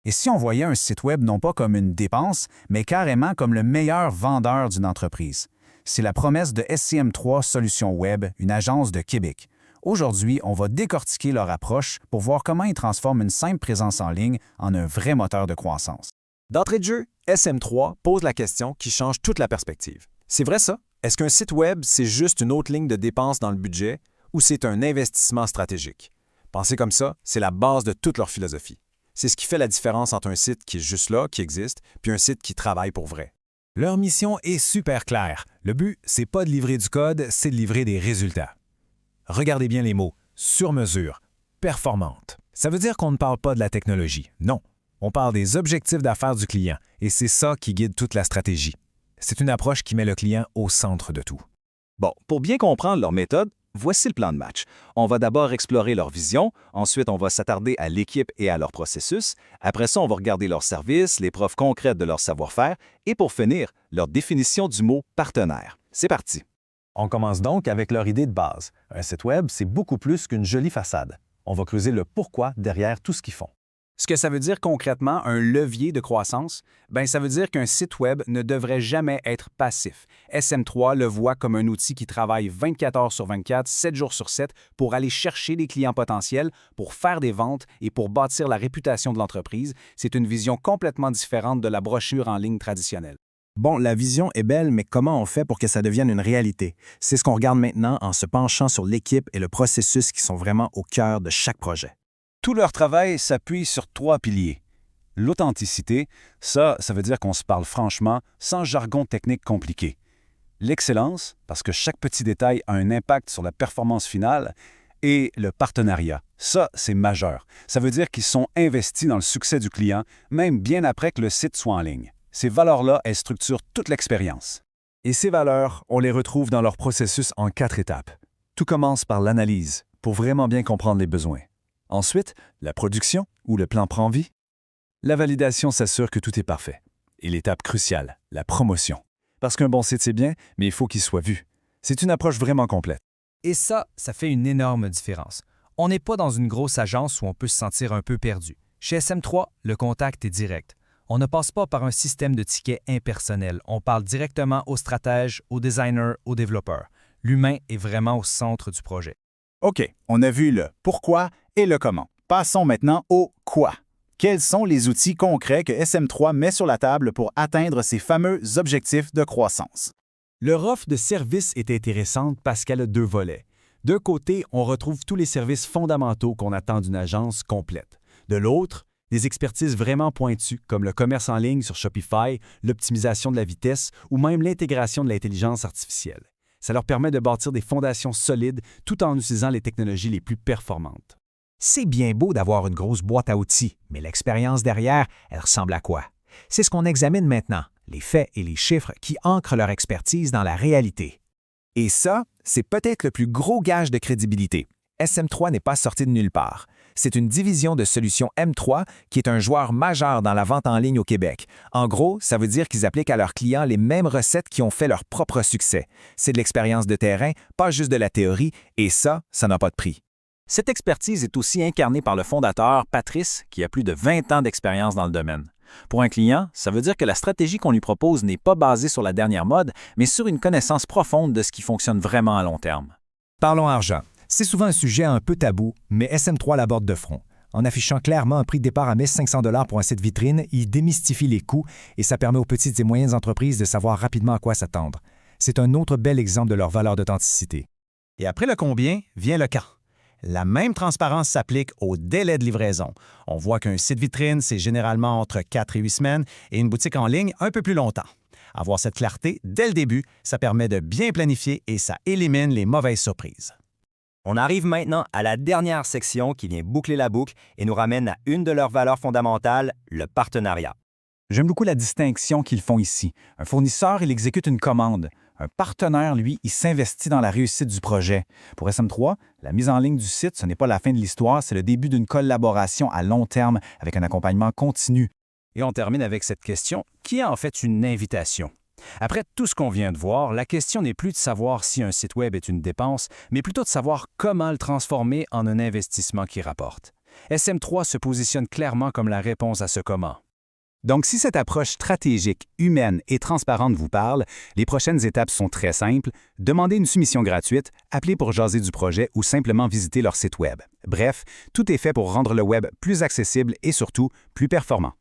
Et si on voyait un site Web non pas comme une dépense, mais carrément comme le meilleur vendeur d'une entreprise? C'est la promesse de SCM3 Solutions Web, une agence de Québec. Aujourd'hui, on va décortiquer leur approche pour voir comment ils transforment une simple présence en ligne en un vrai moteur de croissance. D'entrée de jeu, SM3 pose la question qui change toute la perspective. C'est vrai ça? Est-ce qu'un site Web, c'est juste une autre ligne de dépenses dans le budget ou c'est un investissement stratégique? Penser comme ça, c'est la base de toute leur philosophie. C'est ce qui fait la différence entre un site qui est juste là, qui existe, puis un site qui travaille pour vrai. Leur mission est super claire. Le but, c'est pas de livrer du code, c'est de livrer des résultats. Regardez bien les mots « sur mesure »,« performante ». Ça veut dire qu'on ne parle pas de la technologie, non. On parle des objectifs d'affaires du client et c'est ça qui guide toute la stratégie. C'est une approche qui met le client au centre de tout. Bon, pour bien comprendre leur méthode, voici le plan de match. On va d'abord explorer leur vision, ensuite on va s'attarder à l'équipe et à leur processus, après ça on va regarder leurs services, les preuves concrètes de leur savoir-faire et pour finir, leur définition du mot « partenaire ». C'est parti! On commence donc avec leur idée de base. Un site Web, c'est beaucoup plus qu'une jolie façade. On va creuser le pourquoi derrière tout ce qu'ils font. Ce que ça veut dire concrètement, un levier de croissance, ça veut dire qu'un site Web ne devrait jamais être passif. SM3 le voit comme un outil qui travaille 24 heures sur 24, 7 jours sur 7 pour aller chercher des clients potentiels, pour faire des ventes et pour bâtir la réputation de l'entreprise. C'est une vision complètement différente de la brochure en ligne traditionnelle. Bon, la vision est belle, mais comment on fait pour que ça devienne une réalité? C'est ce qu'on regarde maintenant en se penchant sur l'équipe et le processus qui sont vraiment au cœur de chaque projet. Tout leur travail s'appuie sur 3 piliers. L'authenticité, ça veut dire qu'on se parle franchement, sans jargon technique compliqué. L'excellence, parce que chaque petit détail a un impact sur la performance finale. Et le partenariat, ça, c'est majeur. Ça veut dire qu'ils sont investis dans le succès du client, même bien après que le site soit en ligne. Ces valeurs-là, elles structurent toute l'expérience. Et ces valeurs, on les retrouve dans leur processus en 4 étapes. Tout commence par l'analyse, pour vraiment bien comprendre les besoins. Ensuite, la production, où le plan prend vie. La validation s'assure que tout est parfait. Et l'étape cruciale, la promotion. Parce qu'un bon site, c'est bien, mais il faut qu'il soit vu. C'est une approche vraiment complète. Et ça fait une énorme différence. On n'est pas dans une grosse agence où on peut se sentir un peu perdu. Chez SM3, le contact est direct. On ne passe pas par un système de tickets impersonnel. On parle directement aux stratèges, aux designers, aux développeurs. L'humain est vraiment au centre du projet. OK, on a vu le pourquoi et le comment. Passons maintenant au quoi. Quels sont les outils concrets que SM3 met sur la table pour atteindre ces fameux objectifs de croissance? Leur offre de services est intéressante parce qu'elle a 2 volets. D'un côté, on retrouve tous les services fondamentaux qu'on attend d'une agence complète. De l'autre, des expertises vraiment pointues comme le commerce en ligne sur Shopify, l'optimisation de la vitesse ou même l'intégration de l'intelligence artificielle. Ça leur permet de bâtir des fondations solides tout en utilisant les technologies les plus performantes. C'est bien beau d'avoir une grosse boîte à outils, mais l'expérience derrière, elle ressemble à quoi? C'est ce qu'on examine maintenant, les faits et les chiffres qui ancrent leur expertise dans la réalité. Et ça, c'est peut-être le plus gros gage de crédibilité. SM3 n'est pas sorti de nulle part. C'est une division de Solutions M3 qui est un joueur majeur dans la vente en ligne au Québec. En gros, ça veut dire qu'ils appliquent à leurs clients les mêmes recettes qui ont fait leur propre succès. C'est de l'expérience de terrain, pas juste de la théorie, et ça n'a pas de prix. Cette expertise est aussi incarnée par le fondateur, Patrice, qui a plus de 20 ans d'expérience dans le domaine. Pour un client, ça veut dire que la stratégie qu'on lui propose n'est pas basée sur la dernière mode, mais sur une connaissance profonde de ce qui fonctionne vraiment à long terme. Parlons argent. C'est souvent un sujet un peu tabou, mais SM3 l'aborde de front. En affichant clairement un prix de départ à 1 500 $ pour un site vitrine, il démystifie les coûts et ça permet aux petites et moyennes entreprises de savoir rapidement à quoi s'attendre. C'est un autre bel exemple de leur valeur d'authenticité. Et après le combien, vient le quand. La même transparence s'applique au délai de livraison. On voit qu'un site vitrine, c'est généralement entre 4 et 8 semaines et une boutique en ligne un peu plus longtemps. Avoir cette clarté dès le début, ça permet de bien planifier et ça élimine les mauvaises surprises. On arrive maintenant à la dernière section qui vient boucler la boucle et nous ramène à une de leurs valeurs fondamentales, le partenariat. J'aime beaucoup la distinction qu'ils font ici. Un fournisseur, il exécute une commande. Un partenaire, lui, il s'investit dans la réussite du projet. Pour SM3, la mise en ligne du site, ce n'est pas la fin de l'histoire, c'est le début d'une collaboration à long terme avec un accompagnement continu. Et on termine avec cette question, qui est en fait une invitation? Après tout ce qu'on vient de voir, la question n'est plus de savoir si un site Web est une dépense, mais plutôt de savoir comment le transformer en un investissement qui rapporte. SM3 se positionne clairement comme la réponse à ce comment. Donc, si cette approche stratégique, humaine et transparente vous parle, les prochaines étapes sont très simples. Demandez une soumission gratuite, appelez pour jaser du projet ou simplement visiter leur site Web. Bref, tout est fait pour rendre le Web plus accessible et surtout plus performant.